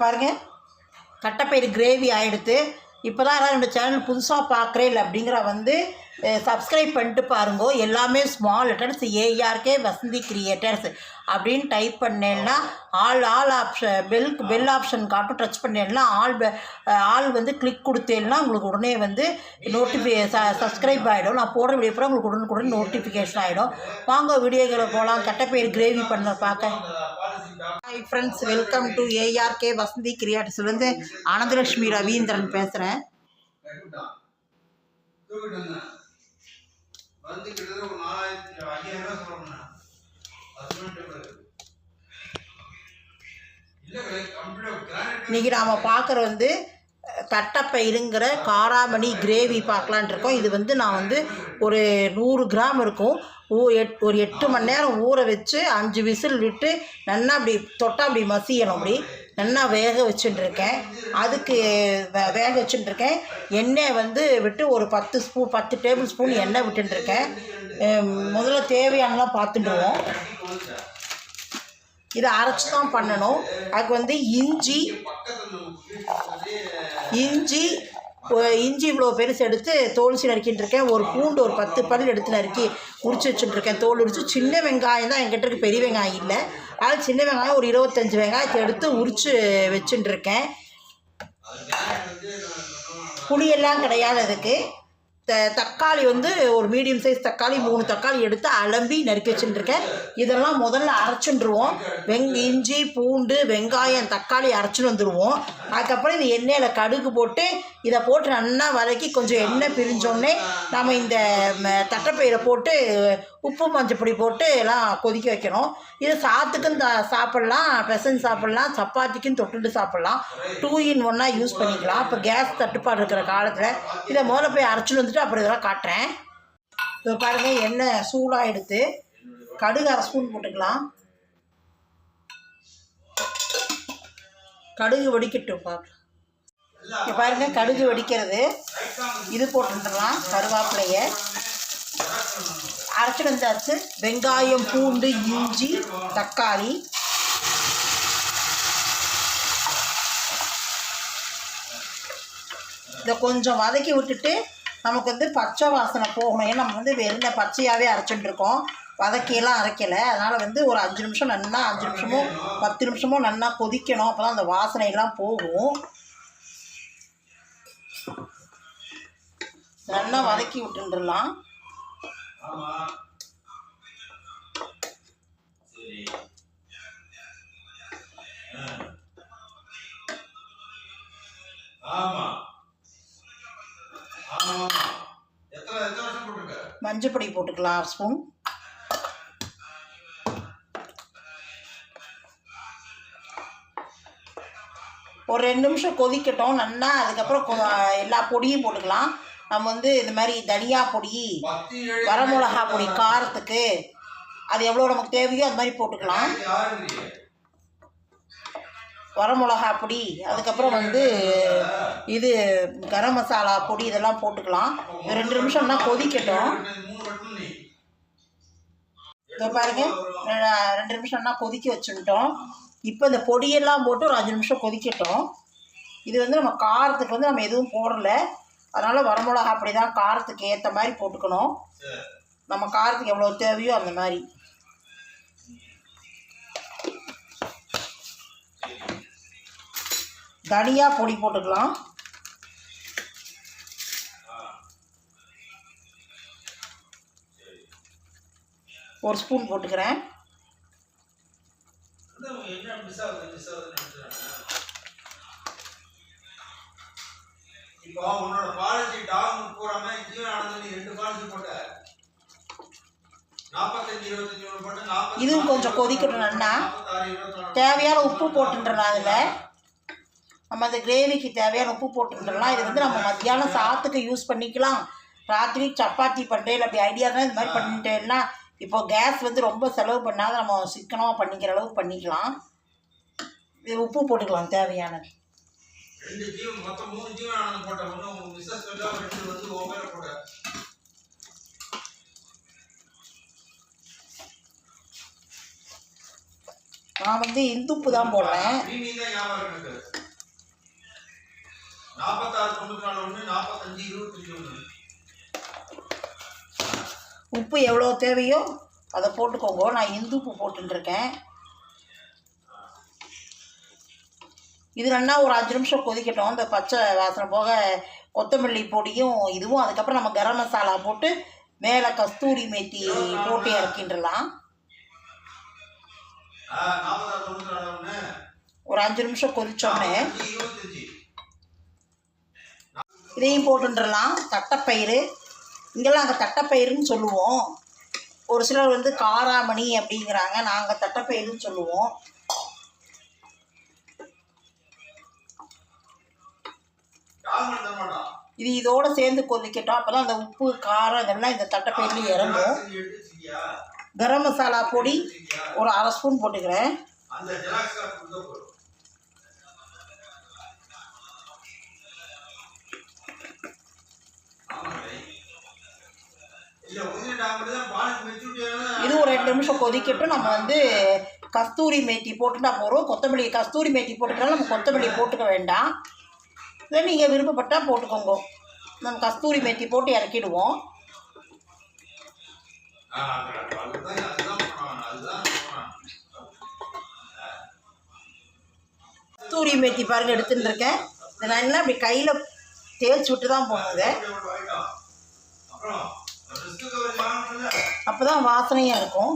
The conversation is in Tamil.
பாருங்கள், தட்டைப்பயிறு கிரேவி ஆகிடுது. இப்போ தான் யாராவது என்னோடய சேனல் புதுசாக பார்க்குறேன் இல்லை அப்படிங்கிற வந்து சப்ஸ்கிரைப் பண்ணிட்டு பாருங்கோ. எல்லாமே small letters ARK Vasanthi creators அப்படின்னு டைப் பண்ணேன்னா ஆல் ஆப்ஷன் பெல் ஆப்ஷன் காட்டும். டச் பண்ணேன்னா ஆல் வந்து கிளிக் கொடுத்தேன்னா உங்களுக்கு உடனே வந்து சப்ஸ்கிரைப் ஆகிடும். நான் போடுற வீடியோ பூரா உங்களுக்கு உடனுக்குடன் நோட்டிஃபிகேஷன் ஆகிடும். வாங்க வீடியோக்களை போகலாம். தட்டைப்பயிறு கிரேவி பண்ண பார்க்க. Hi friends, welcome to ARK Vasanthi கிரியேட்டர்ஸ்லேருந்து ஆனந்தலட்சுமி ரவீந்திரன் பேசுகிறேன். இன்றைக்கி நாம் பார்க்குற வந்து தட்டைப்பயிறுங்கிற காராமணி கிரேவி பார்க்கலான் இருக்கோம். இது வந்து நான் வந்து ஒரு 100 கிராம் இருக்கும். ஒரு 8 மணி நேரம் ஊற வச்சு 5 விசில் விட்டு நல்லா அப்படி தொட்டால் அப்படி மசியணும். அப்படி நல்லா வேக வச்சுட்டுருக்கேன். அதுக்கு வேக வச்சுட்டுருக்கேன். எண்ணெய் வந்து விட்டு ஒரு 10 டேபிள் ஸ்பூன் எண்ணெய் விட்டுருக்கேன். முதல்ல தேவையானலாம் பார்த்துட்டுருவோம். இதை அரைச்சி தான் பண்ணணும். அதுக்கு வந்து இஞ்சி இவ்வளோ பெருசு எடுத்து தோல்சி நறுக்கின்னு இருக்கேன். ஒரு பூண்டு ஒரு 10 பல் எடுத்து நறுக்கி உரிச்சு வச்சுட்டுருக்கேன். தோல் உரிச்சு. சின்ன வெங்காயம் தான் என்கிட்ட இருக்குது, பெரிய வெங்காயம் இல்லை. அது சின்ன வெங்காயம் ஒரு 25 வெங்காயத்தை எடுத்து உரிச்சு வச்சுட்டுருக்கேன். புளியெல்லாம் கிடையாது அதுக்கு. தக்காளி வந்து ஒரு மீடியம் சைஸ் தக்காளி 3 தக்காளி எடுத்து அலம்பி நறுக்கி வச்சுட்டுருக்கேன். இதெல்லாம் முதல்ல அரைச்சுட்டுருவோம். இஞ்சி பூண்டு வெங்காயம் தக்காளி அரைச்சிட்டு வந்துடுவோம். அதுக்கப்புறம் இந்த எண்ணெயில் கடுகு போட்டு இதை போட்டு நல்லா வதக்கி கொஞ்சம் எண்ணெய் பிரிஞ்சோடனே நம்ம இந்த தட்டைப்பயிரை போட்டு உப்பு மஞ்சப்பொடி போட்டு எல்லாம் கொதிக்க வைக்கணும். இது சாத்துக்கும் சாப்பிட்லாம், பெசஞ்சு சாப்பிட்லாம், சப்பாத்திக்கும் தொட்டுட்டு சாப்பிட்லாம். 2 in 1 யூஸ் பண்ணிக்கலாம். இப்போ கேஸ் தட்டுப்பாடு இருக்கிற காலத்தில் இதை முதல்ல போய் அரைச்சிட்டு வந்துட்டு அப்புறம் இதெல்லாம் காட்டுறேன். இப்போ பாருங்கள், எண்ணெய் சூடாக எடுத்து கடுகு 1/2 ஸ்பூன் போட்டுக்கலாம். கடுகு வெடிக்கட்டும் பார்க்கலாம். இப்போ பாருங்கள், கடுகு வெடிக்கிறது. இது போட்டுடலாம். கருவேப்பிலையை அரைச்சிட்டு வந்தாச்சு. வெங்காயம் பூண்டு இஞ்சி தக்காளி இதை கொஞ்சம் வதக்கி விட்டுட்டு நமக்கு வந்து பச்சை வாசனை போகணும். ஏன்னா நம்ம வந்து வெறும் பச்சையாகவே அரைச்சிட்டுருக்கோம், வதக்கியெல்லாம் அரைக்கலை. அதனால் வந்து ஒரு 5 நிமிஷம் நல்லா 5 நிமிஷமோ 10 நிமிஷமோ நல்லா கொதிக்கணும். அப்போ தான் அந்த வாசனையெல்லாம் போகும். நல்லா வதக்கி விட்டுடலாம். மஞ்சப்பொடி போட்டுக்கலாம் 1 ஸ்பூன். ஒரு 2 நிமிஷம் கொதிக்கட்டும் நல்லா. அதுக்கப்புறம் எல்லா பொடியும் போட்டுக்கலாம். நம்ம வந்து இந்த மாதிரி தனியா பொடி, வரமிளகா பொடி காரத்துக்கு அது எவ்வளோ நமக்கு தேவையோ அது மாதிரி போட்டுக்கலாம். வரமிளகா பொடி, அதுக்கப்புறம் வந்து இது கரம் மசாலா பொடி இதெல்லாம் போட்டுக்கலாம். 2 நிமிஷம்னா கொதிக்கட்டும். இப்போ பாருங்கள், 2 நிமிஷம்னா கொதிக்க வச்சுட்டோம். இப்போ இந்த பொடியெல்லாம் போட்டு ஒரு 5 நிமிஷம் கொதிக்கட்டும். இது வந்து நம்ம காரத்துக்கு வந்து நம்ம எதுவும் போடலை. அதனால் வரமிளகா அப்படி தான் காரத்துக்கு ஏற்ற மாதிரி போட்டுக்கணும். நம்ம காரத்துக்கு எவ்வளோ தேவையோ அந்த மாதிரி. தனியா பொடி போட்டுக்கலாம். ஒரு ஸ்பூன் போட்டுக்கிறேன். இதுவும் கொஞ்சம் கொதிக்கணும்னா தேவையான உப்பு போட்டுன்றலாம். அதில் நம்ம அந்த கிரேவிக்கு தேவையான உப்பு போட்டுன்றலாம். இது வந்து நம்ம மத்தியானம் சாத்துக்கு யூஸ் பண்ணிக்கலாம். ராத்திரி சப்பாத்தி பண்ணுறேன் அப்படி ஐடியா தான். இந்த மாதிரி பண்ணிட்டேன்னா இப்போ கேஸ் வந்து ரொம்ப செலவு பண்ணாத நம்ம சிக்கனமாக பண்ணிக்கிற அளவுக்கு பண்ணிக்கலாம். இது உப்பு போட்டுக்கலாம் தேவையானது. 2 ஜீவன் மொத்தம் 3 ஜீவன் ஆனது போட்ட ஒண்ணு உங்க மிஸ்ஸஸ் வந்து 2 வந்து ஓவரா போட. நான் வந்து இந்துப்பு தான் போடுறேன். உப்பு எவ்வளோ தேவையோ அதை போட்டுக்கோங்க. நான் இந்துப்பு போட்டுருக்கேன். இது நல்லா ஒரு 5 நிமிஷம் கொதிக்கட்டும். இந்த பச்சை வாசனை போக கொத்தமல்லி பொடியும் இதுவும், அதுக்கப்புறம் நம்ம கரம் மசாலா போட்டு மேலே கஸ்தூரி மேத்தி போட்டு இறக்கின்றலாம். ஒரு 5 நிமிஷம் கொதிச்சோன்னே இதையும் போட்டுன்றலாம். தட்டைப்பயிறு, இங்கெல்லாம் அங்கே தட்டைப்பயிறுன்னு சொல்லுவோம். ஒரு சிலர் வந்து காராமணி அப்படிங்கிறாங்க, நாங்கள் தட்டைப்பயிறுன்னு சொல்லுவோம். இது இதோட சேர்ந்து கொதிக்கட்டும். அப்போதான் அந்த உப்பு காரம் இதெல்லாம் இந்த தட்டைப்பயிறுல இறங்கும். கரம் மசாலா பொடி ஒரு 1/2 ஸ்பூன் போட்டுக்கிறேன். இது ஒரு 2 நிமிஷம் கொதிக்கட்டும். நம்ம வந்து கஸ்தூரி மேத்தி போட்டுட்டா போகிறோம். கொத்தமல்லி கஸ்தூரி மேத்தி போட்டுக்கலாம், நம்ம கொத்தமல்லி போட்டுக்க வேண்டாம். இல்லை நீங்கள் விருப்பப்பட்டால் போட்டுக்கோங்க. நம்ம கஸ்தூரி மேத்தி போட்டு இறக்கிடுவோம். கஸ்தூரி மேத்தி பாருங்கள் எடுத்துன்னு இருக்கேன். இதை நான் என்ன அப்படி கையில் தேய்ச்சி விட்டு தான் போடுங்க. அப்போ தான் வாசனையாக இருக்கும்.